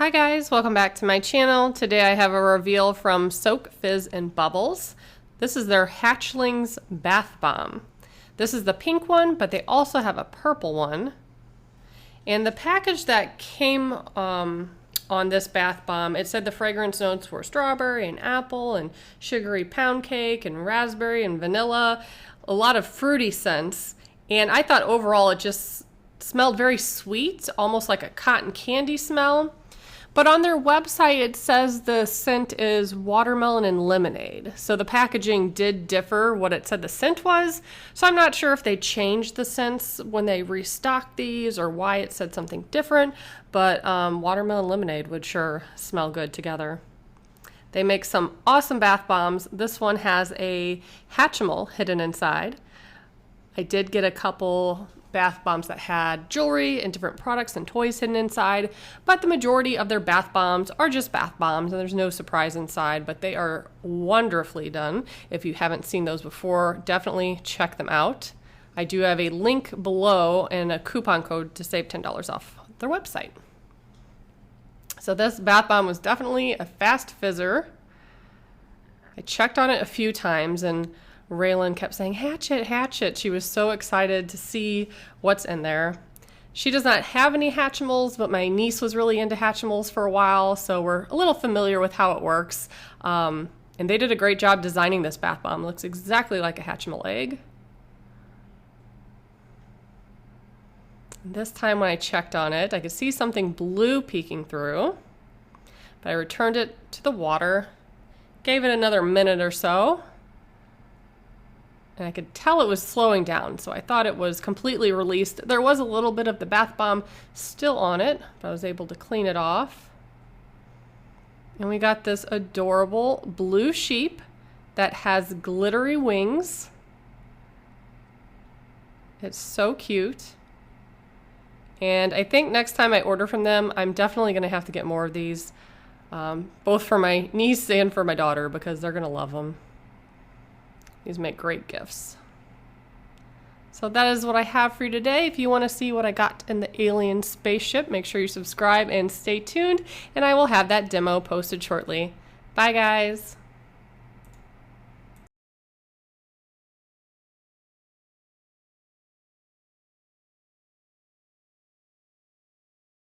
Hi guys, welcome back to my channel. Today I have a reveal from Soak, Fizz, and Bubbles. This is their Hatchling's Bath Bomb. This is the pink one, but they also have a purple one. And the package that came on this bath bomb, it said the fragrance notes were strawberry and apple and sugary pound cake and raspberry and vanilla, a lot of fruity scents. And I thought overall it just smelled very sweet, almost like a cotton candy smell. But on their website, it says the scent is watermelon and lemonade. So the packaging did differ what it said the scent was. So I'm not sure if they changed the scents when they restocked these or why it said something different. But watermelon and lemonade would sure smell good together. They make some awesome bath bombs. This one has a Hatchimal hidden inside. I did get a couple bath bombs that had jewelry and different products and toys hidden inside, but the majority of their bath bombs are just bath bombs and there's no surprise inside, but they are wonderfully done. If you haven't seen those before, definitely check them out. I do have a link below and a coupon code to save $10 off their website. So this bath bomb was definitely a fast fizzer. I checked on it a few times and Raylan kept saying, hatch it, hatch it. She was so excited to see what's in there. She does not have any Hatchimals, but my niece was really into Hatchimals for a while, so we're a little familiar with how it works. And they did a great job designing this bath bomb. It looks exactly like a Hatchimal egg. This time when I checked on it, I could see something blue peeking through, but I returned it to the water, gave it another minute or so, and I could tell it was slowing down, so I thought it was completely released. There was a little bit of the bath bomb still on it, but I was able to clean it off. And we got this adorable blue sheep that has glittery wings. It's so cute. And I think next time I order from them, I'm definitely going to have to get more of these, both for my niece and for my daughter, because they're going to love them. These make great gifts. So that is what I have for you today. If you want to see what I got in the alien spaceship, make sure you subscribe and stay tuned, and I will have that demo posted shortly. Bye guys.